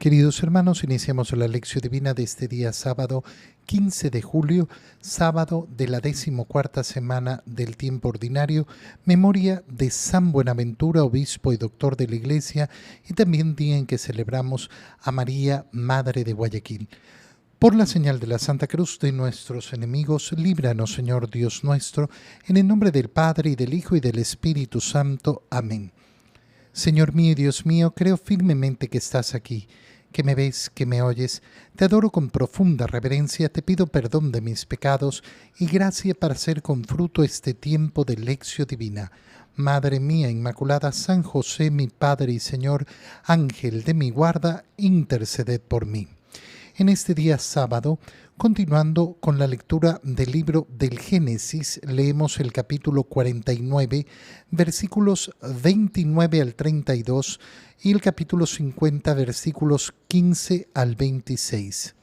Queridos hermanos, iniciamos la lección divina de este día sábado 15 de julio, sábado de la 14ª semana del tiempo ordinario, memoria de San Buenaventura, obispo y doctor de la Iglesia, y también día en que celebramos a María, Madre de Guayaquil. Por la señal de la Santa Cruz de nuestros enemigos, líbranos, Señor Dios nuestro, en el nombre del Padre, y del Hijo, y del Espíritu Santo. Amén. Señor mío y Dios mío, creo firmemente que estás aquí, que me ves, que me oyes. Te adoro con profunda reverencia, te pido perdón de mis pecados y gracia para hacer con fruto este tiempo de lección divina. Madre mía Inmaculada, San José, mi Padre y Señor, Ángel de mi guarda, interceded por mí. En este día sábado, continuando con la lectura del libro del Génesis, leemos el capítulo 49, versículos 29 al 32 y el capítulo 50, versículos 15 al 26.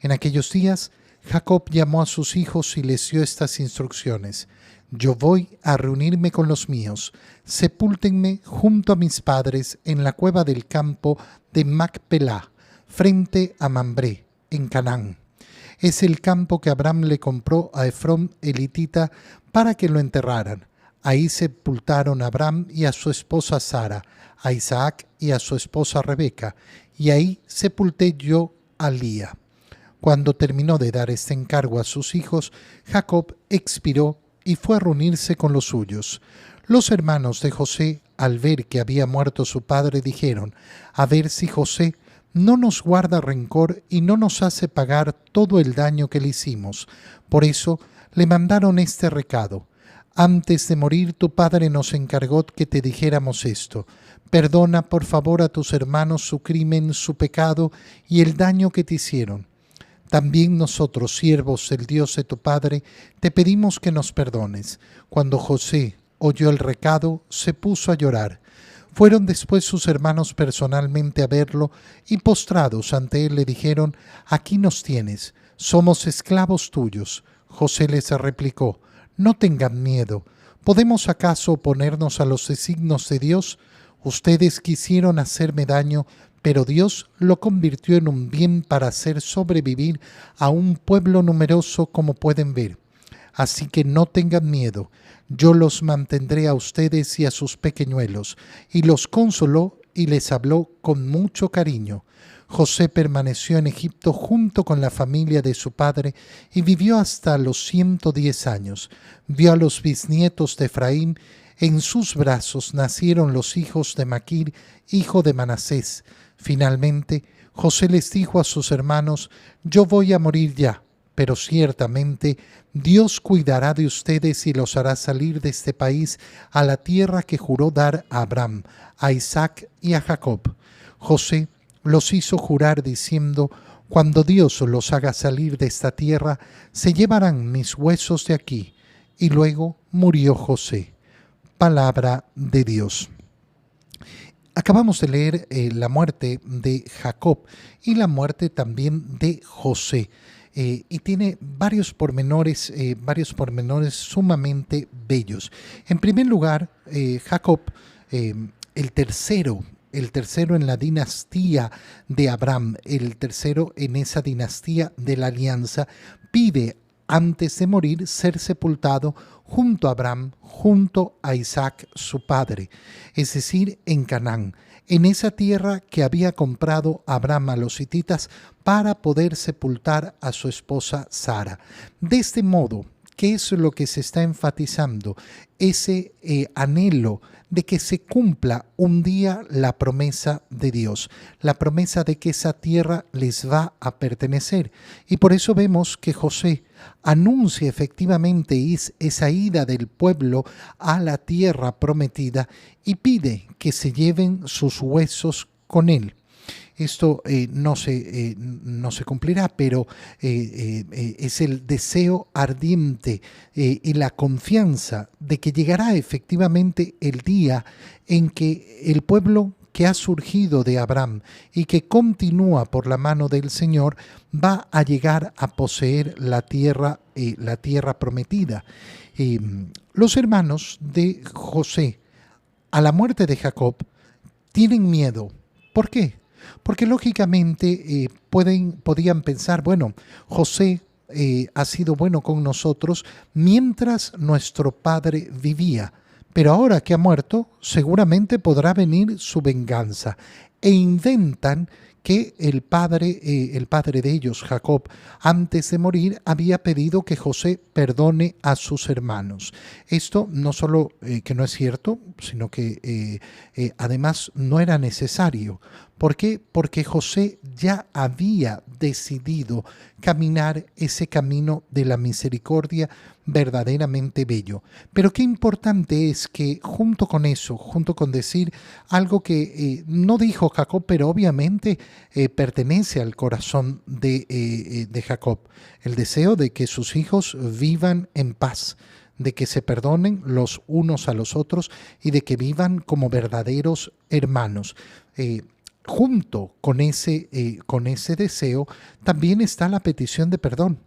En aquellos días, Jacob llamó a sus hijos y les dio estas instrucciones: Yo voy a reunirme con los míos, sepúltenme junto a mis padres en la cueva del campo de Macpelá, frente a Mambré, en Canaán. Es el campo que Abraham le compró a Efrón elitita para que lo enterraran. Ahí sepultaron a Abraham y a su esposa Sara, a Isaac y a su esposa Rebeca, y ahí sepulté yo a Lía. Cuando terminó de dar este encargo a sus hijos, Jacob expiró y fue a reunirse con los suyos. Los hermanos de José, al ver que había muerto su padre, dijeron: a ver si José no nos guarda rencor y no nos hace pagar todo el daño que le hicimos. Por eso le mandaron este recado: antes de morir tu padre nos encargó que te dijéramos esto: perdona por favor a tus hermanos su crimen, su pecado y el daño que te hicieron. También nosotros, siervos del Dios de tu padre, te pedimos que nos perdones. Cuando José oyó el recado, se puso a llorar. Fueron después sus hermanos personalmente a verlo y postrados ante él le dijeron: aquí nos tienes, somos esclavos tuyos. José les replicó: no tengan miedo, ¿podemos acaso oponernos a los designios de Dios? Ustedes quisieron hacerme daño, pero Dios lo convirtió en un bien para hacer sobrevivir a un pueblo numeroso, como pueden ver. Así que no tengan miedo, yo los mantendré a ustedes y a sus pequeñuelos. Y los consoló y les habló con mucho cariño. José permaneció en Egipto junto con la familia de su padre y vivió hasta los 110 años. Vio a los bisnietos de Efraín. En sus brazos nacieron los hijos de Maquir, hijo de Manasés. Finalmente, José les dijo a sus hermanos: yo voy a morir ya, pero ciertamente Dios cuidará de ustedes y los hará salir de este país a la tierra que juró dar a Abraham, a Isaac y a Jacob. José los hizo jurar diciendo: cuando Dios los haga salir de esta tierra, se llevarán mis huesos de aquí. Y luego murió José. Palabra de Dios. Acabamos de leer la muerte de Jacob y la muerte también de José. Y tiene varios pormenores sumamente bellos. En primer lugar, Jacob, el tercero en la dinastía de Abraham, el tercero en esa dinastía de la alianza, pide antes de morir ser sepultado junto a Abraham, junto a Isaac su padre, es decir, en Canaán, en esa tierra que había comprado Abraham a los hititas para poder sepultar a su esposa Sara. De este modo, ¿qué es lo que se está enfatizando? Ese anhelo de que se cumpla un día la promesa de Dios, la promesa de que esa tierra les va a pertenecer. Y por eso vemos que José anuncia efectivamente esa ida del pueblo a la tierra prometida y pide que se lleven sus huesos con él. Esto no se cumplirá, pero es el deseo ardiente y la confianza de que llegará efectivamente el día en que el pueblo que ha surgido de Abraham y que continúa por la mano del Señor va a llegar a poseer la tierra prometida. Los hermanos de José, a la muerte de Jacob, tienen miedo. ¿Por qué? Porque lógicamente podían pensar, bueno, José ha sido bueno con nosotros mientras nuestro padre vivía, pero ahora que ha muerto, seguramente podrá venir su venganza. E inventan que el padre de ellos, Jacob, antes de morir, había pedido que José perdone a sus hermanos. Esto no solo que no es cierto, sino que además no era necesario. ¿Por qué? Porque José ya había decidido caminar ese camino de la misericordia verdaderamente bello. Pero qué importante es que junto con eso, junto con decir algo que no dijo Jacob, pero obviamente pertenece al corazón de Jacob, el deseo de que sus hijos vivan en paz, de que se perdonen los unos a los otros y de que vivan como verdaderos hermanos. Junto con ese deseo también está la petición de perdón.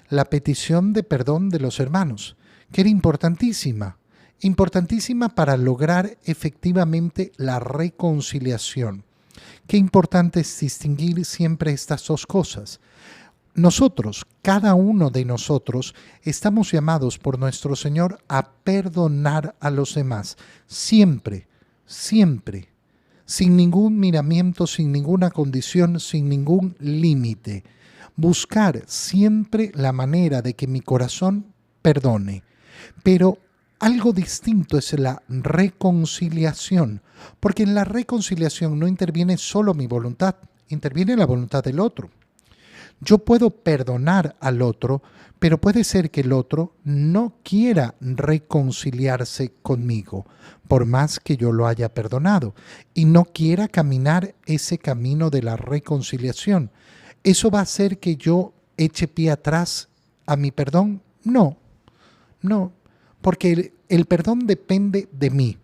La petición de perdón de los hermanos, que era importantísima, importantísima para lograr efectivamente la reconciliación. Qué importante es distinguir siempre estas dos cosas. Nosotros, cada uno de nosotros, estamos llamados por nuestro Señor a perdonar a los demás, siempre, siempre, sin ningún miramiento, sin ninguna condición, sin ningún límite. Buscar siempre la manera de que mi corazón perdone. Pero algo distinto es la reconciliación, porque en la reconciliación no interviene solo mi voluntad, interviene la voluntad del otro. Yo puedo perdonar al otro, pero puede ser que el otro no quiera reconciliarse conmigo, por más que yo lo haya perdonado, y no quiera caminar ese camino de la reconciliación. ¿Eso va a hacer que yo eche pie atrás a mi perdón? No, no, porque el perdón depende de mí.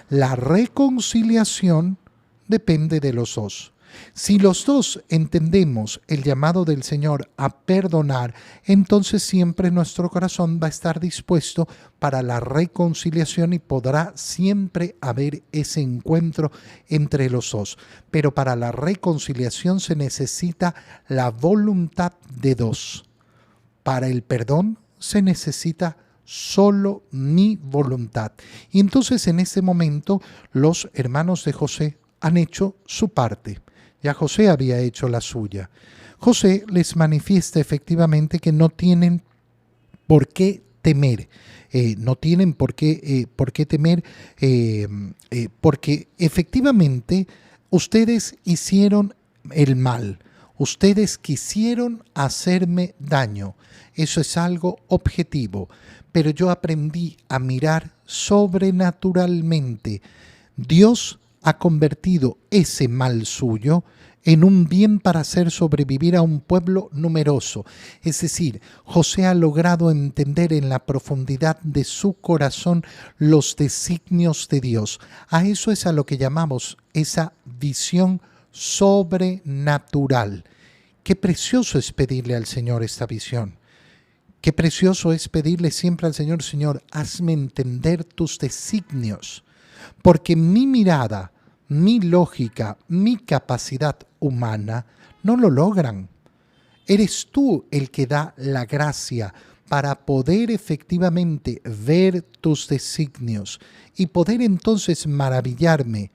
La reconciliación depende de los dos. Si los dos entendemos el llamado del Señor a perdonar, entonces siempre nuestro corazón va a estar dispuesto para la reconciliación y podrá siempre haber ese encuentro entre los dos. Pero para la reconciliación se necesita la voluntad de dos. Para el perdón se necesita solo mi voluntad. Y entonces en ese momento los hermanos de José han hecho su parte. Ya José había hecho la suya. José les manifiesta efectivamente que no tienen por qué temer. No tienen por qué temer porque efectivamente ustedes hicieron el mal. Ustedes quisieron hacerme daño. Eso es algo objetivo. Pero yo aprendí a mirar sobrenaturalmente. Dios ha convertido ese mal suyo en un bien para hacer sobrevivir a un pueblo numeroso. Es decir, José ha logrado entender en la profundidad de su corazón los designios de Dios. A eso es a lo que llamamos esa visión sobrenatural. Qué precioso es pedirle al Señor esta visión. Qué precioso es pedirle siempre al Señor, Señor, hazme entender tus designios. Porque mi mirada, mi lógica, mi capacidad humana no lo logran. Eres tú el que da la gracia para poder efectivamente ver tus designios y poder entonces maravillarme.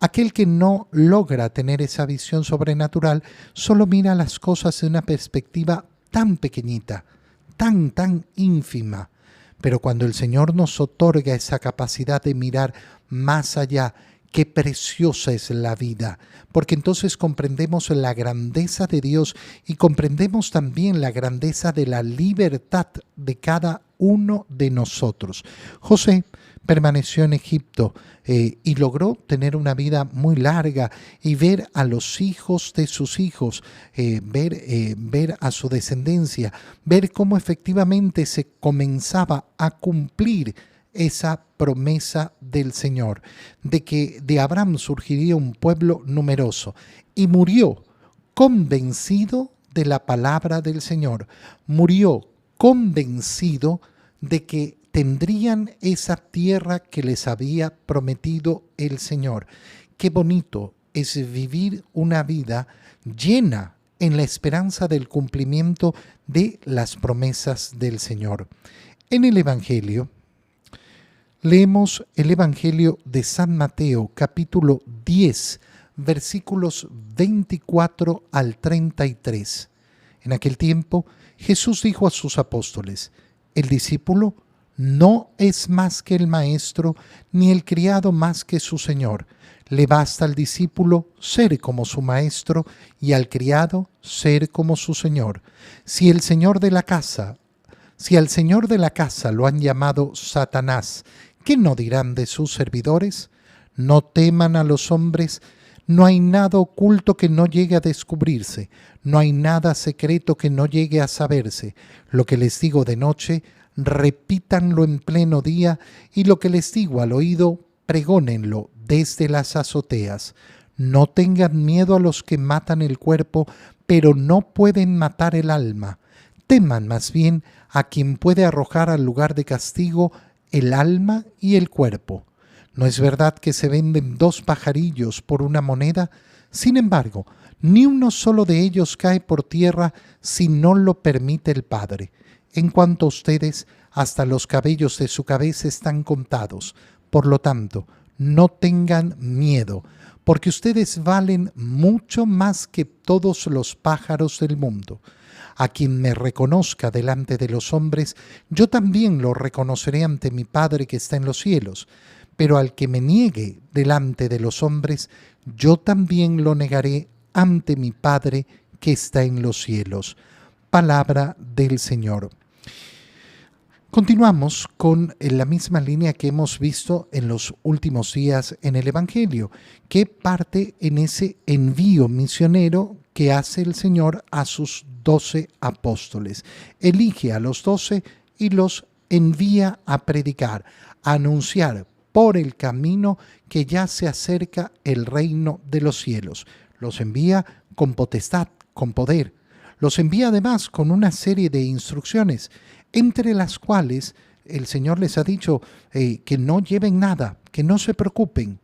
Aquel que no logra tener esa visión sobrenatural solo mira las cosas de una perspectiva tan pequeñita, tan ínfima. Pero cuando el Señor nos otorga esa capacidad de mirar más allá, qué preciosa es la vida, porque entonces comprendemos la grandeza de Dios y comprendemos también la grandeza de la libertad de cada uno de nosotros. José permaneció en Egipto y logró tener una vida muy larga y ver a los hijos de sus hijos, ver a su descendencia, ver cómo efectivamente se comenzaba a cumplir esa promesa del Señor, de que de Abraham surgiría un pueblo numeroso, y murió convencido de la palabra del Señor, murió convencido de que tendrían esa tierra que les había prometido el Señor. Qué bonito es vivir una vida llena en la esperanza del cumplimiento de las promesas del Señor. En el Evangelio, leemos el Evangelio de San Mateo, capítulo 10, versículos 24 al 33. En aquel tiempo, Jesús dijo a sus apóstoles: el discípulo no es más que el maestro, ni el criado más que su señor. Le basta al discípulo ser como su maestro y al criado ser como su señor. Si al señor de la casa lo han llamado Satanás, ¿qué no dirán de sus servidores? No teman a los hombres. No hay nada oculto que no llegue a descubrirse, no hay nada secreto que no llegue a saberse. Lo que les digo de noche, repítanlo en pleno día, y lo que les digo al oído, pregónenlo desde las azoteas. No tengan miedo a los que matan el cuerpo, pero no pueden matar el alma. Teman más bien a quien puede arrojar al lugar de castigo el alma y el cuerpo. ¿No es verdad que se venden 2 pajarillos por una moneda? Sin embargo, ni uno solo de ellos cae por tierra si no lo permite el Padre. En cuanto a ustedes, hasta los cabellos de su cabeza están contados. Por lo tanto, no tengan miedo, porque ustedes valen mucho más que todos los pájaros del mundo. A quien me reconozca delante de los hombres, yo también lo reconoceré ante mi Padre que está en los cielos. Pero al que me niegue delante de los hombres, yo también lo negaré ante mi Padre que está en los cielos. Palabra del Señor. Continuamos con la misma línea que hemos visto en los últimos días en el Evangelio, que parte en ese envío misionero que hace el Señor a sus 12 apóstoles. Elige a los 12 y los envía a predicar, a anunciar por el camino que ya se acerca el reino de los cielos. Los envía con potestad, con poder. Los envía además con una serie de instrucciones, entre las cuales el Señor les ha dicho que no lleven nada, que no se preocupen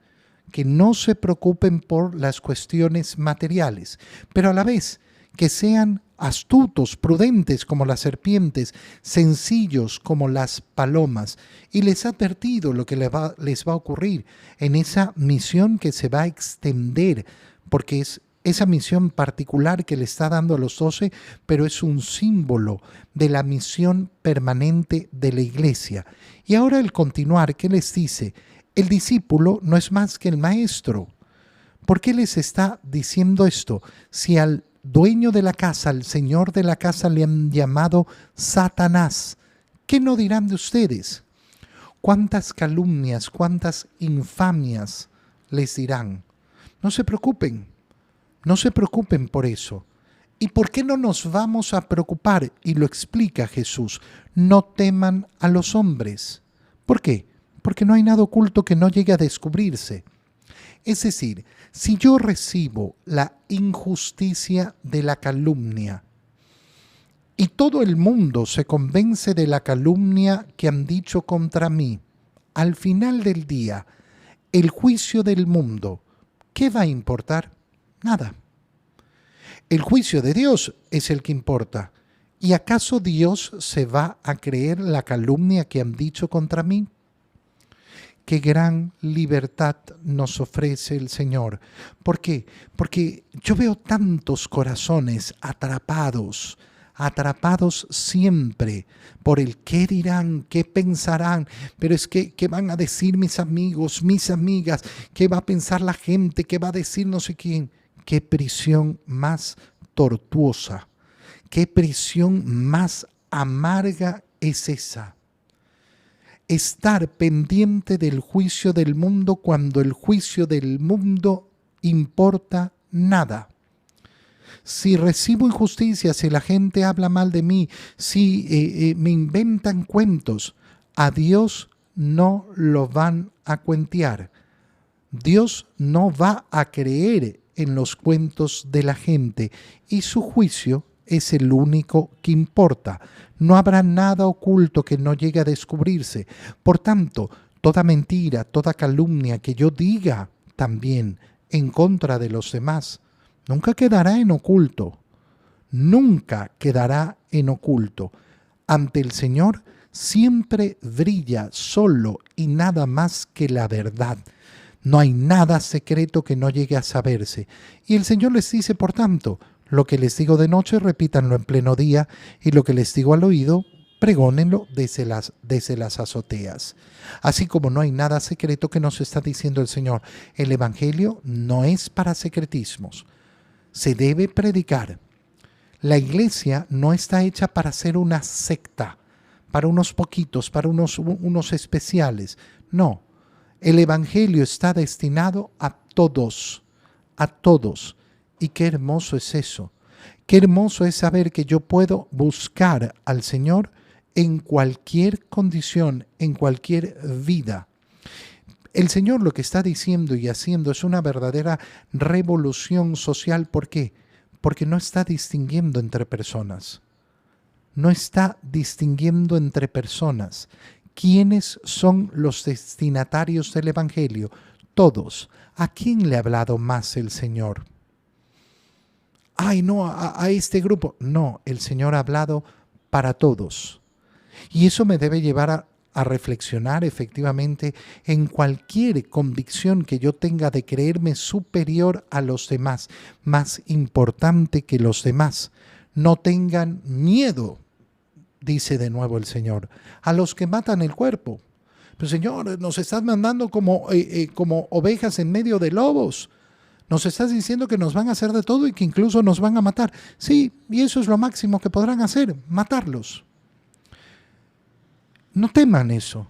por las cuestiones materiales, pero a la vez que sean astutos, prudentes como las serpientes, sencillos como las palomas. Y les ha advertido lo que les va a ocurrir en esa misión que se va a extender, porque es esa misión particular que le está dando a los 12, pero es un símbolo de la misión permanente de la Iglesia. Y ahora el continuar, ¿qué les dice? El discípulo no es más que el maestro. ¿Por qué les está diciendo esto? Si al dueño de la casa, al señor de la casa le han llamado Satanás, ¿qué no dirán de ustedes? ¿Cuántas calumnias, cuántas infamias les dirán? No se preocupen por eso. ¿Y por qué no nos vamos a preocupar? Y lo explica Jesús. No teman a los hombres. ¿Por qué? Porque no hay nada oculto que no llegue a descubrirse. Es decir, si yo recibo la injusticia de la calumnia y todo el mundo se convence de la calumnia que han dicho contra mí, al final del día, el juicio del mundo, ¿qué va a importar? Nada. El juicio de Dios es el que importa. ¿Y acaso Dios se va a creer la calumnia que han dicho contra mí? Qué gran libertad nos ofrece el Señor. ¿Por qué? Porque yo veo tantos corazones atrapados siempre por el qué dirán, qué pensarán, pero es que qué van a decir mis amigos, mis amigas, qué va a pensar la gente, qué va a decir no sé quién. Qué prisión más tortuosa, qué prisión más amarga es esa. Estar pendiente del juicio del mundo cuando el juicio del mundo importa nada. Si recibo injusticia, si la gente habla mal de mí, si me inventan cuentos, a Dios no lo van a cuentear. Dios no va a creer en los cuentos de la gente y su juicio es el único que importa. No habrá nada oculto que no llegue a descubrirse. Por tanto, toda mentira, toda calumnia que yo diga también en contra de los demás, nunca quedará en oculto. Nunca quedará en oculto. Ante el Señor siempre brilla solo y nada más que la verdad. No hay nada secreto que no llegue a saberse. Y el Señor les dice, por tanto, lo que les digo de noche, repítanlo en pleno día, y lo que les digo al oído, pregónenlo desde las azoteas. Así como no hay nada secreto que nos está diciendo el Señor, el Evangelio no es para secretismos. Se debe predicar. La iglesia no está hecha para ser una secta, para unos poquitos, para unos especiales. No, el Evangelio está destinado a todos, a todos. Y qué hermoso es eso. Qué hermoso es saber que yo puedo buscar al Señor en cualquier condición, en cualquier vida. El Señor lo que está diciendo y haciendo es una verdadera revolución social. ¿Por qué? Porque no está distinguiendo entre personas. No está distinguiendo entre personas. ¿Quiénes son los destinatarios del Evangelio? Todos. ¿A quién le ha hablado más el Señor? Ay, no, a este grupo. No, el Señor ha hablado para todos. Y eso me debe llevar a reflexionar efectivamente en cualquier convicción que yo tenga de creerme superior a los demás, más importante que los demás. No tengan miedo, dice de nuevo el Señor, a los que matan el cuerpo. Pero Señor, nos estás mandando como ovejas en medio de lobos. Nos estás diciendo que nos van a hacer de todo y que incluso nos van a matar. Sí, y eso es lo máximo que podrán hacer, matarlos. No teman eso.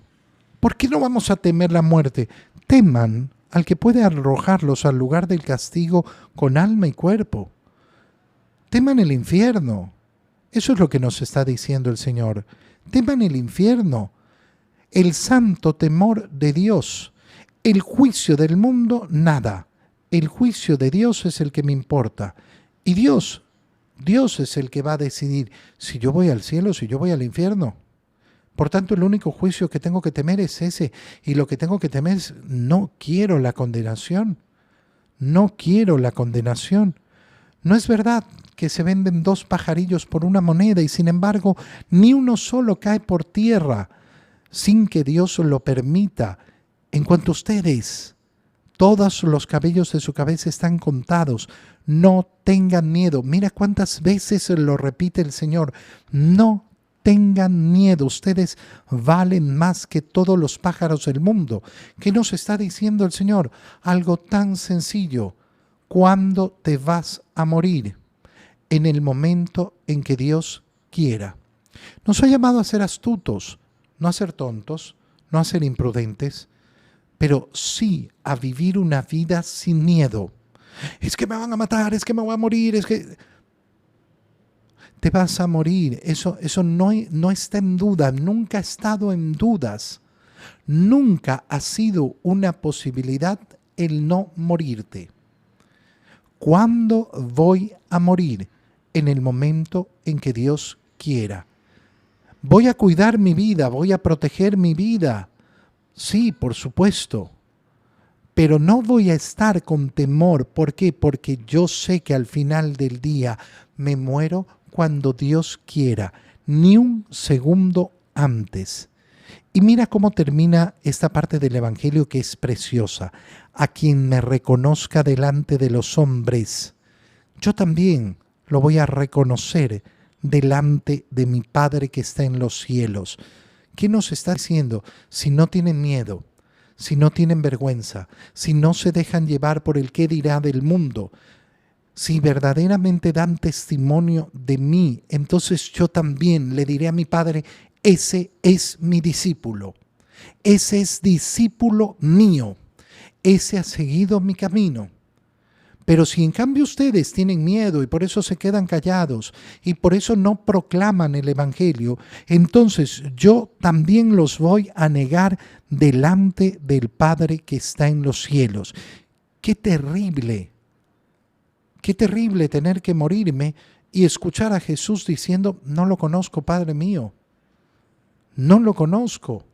¿Por qué no vamos a temer la muerte? Teman al que puede arrojarlos al lugar del castigo con alma y cuerpo. Teman el infierno. Eso es lo que nos está diciendo el Señor. Teman el infierno, el santo temor de Dios, el juicio del mundo, nada. El juicio de Dios es el que me importa. Y Dios es el que va a decidir si yo voy al cielo, si yo voy al infierno. Por tanto, el único juicio que tengo que temer es ese. Y lo que tengo que temer es, no quiero la condenación. No quiero la condenación. No es verdad que se venden 2 pajarillos por una moneda y sin embargo ni uno solo cae por tierra sin que Dios lo permita. En cuanto a ustedes, todos los cabellos de su cabeza están contados. No tengan miedo. Mira cuántas veces lo repite el Señor. No tengan miedo. Ustedes valen más que todos los pájaros del mundo. ¿Qué nos está diciendo el Señor? Algo tan sencillo. ¿Cuándo te vas a morir? En el momento en que Dios quiera. Nos ha llamado a ser astutos, no a ser tontos, no a ser imprudentes, pero sí a vivir una vida sin miedo. Es que me van a matar, es que me voy a morir, es que... Te vas a morir, eso no está en duda, nunca ha estado en dudas. Nunca ha sido una posibilidad el no morirte. ¿Cuándo voy a morir? En el momento en que Dios quiera. Voy a cuidar mi vida, voy a proteger mi vida. Sí, por supuesto, pero no voy a estar con temor. ¿Por qué? Porque yo sé que al final del día me muero cuando Dios quiera, ni un segundo antes. Y mira cómo termina esta parte del Evangelio que es preciosa. A quien me reconozca delante de los hombres, yo también lo voy a reconocer delante de mi Padre que está en los cielos. ¿Qué nos está diciendo? Si no tienen miedo, si no tienen vergüenza, si no se dejan llevar por el qué dirá del mundo, si verdaderamente dan testimonio de mí, entonces yo también le diré a mi Padre, ese es mi discípulo, ese es discípulo mío, ese ha seguido mi camino. Pero si en cambio ustedes tienen miedo y por eso se quedan callados y por eso no proclaman el Evangelio, entonces yo también los voy a negar delante del Padre que está en los cielos. ¡Qué terrible! ¡Qué terrible tener que morirme y escuchar a Jesús diciendo, no lo conozco, Padre mío! No lo conozco.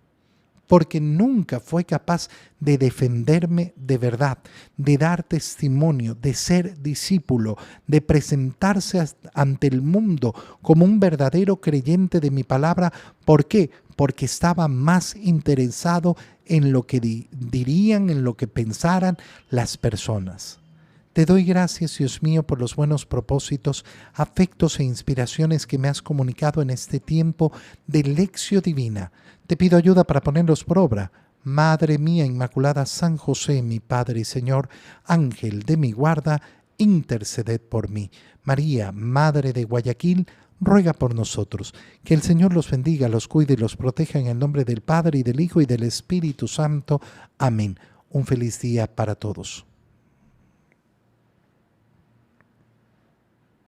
porque nunca fue capaz de defenderme de verdad, de dar testimonio, de ser discípulo, de presentarse ante el mundo como un verdadero creyente de mi palabra. ¿Por qué? Porque estaba más interesado en lo que dirían, en lo que pensaran las personas. Te doy gracias, Dios mío, por los buenos propósitos, afectos e inspiraciones que me has comunicado en este tiempo de lección divina. Te pido ayuda para ponerlos por obra. Madre mía Inmaculada, San José, mi Padre y Señor, Ángel de mi guarda, interceded por mí. María, Madre de Guayaquil, ruega por nosotros. Que el Señor los bendiga, los cuide y los proteja en el nombre del Padre y del Hijo y del Espíritu Santo. Amén. Un feliz día para todos.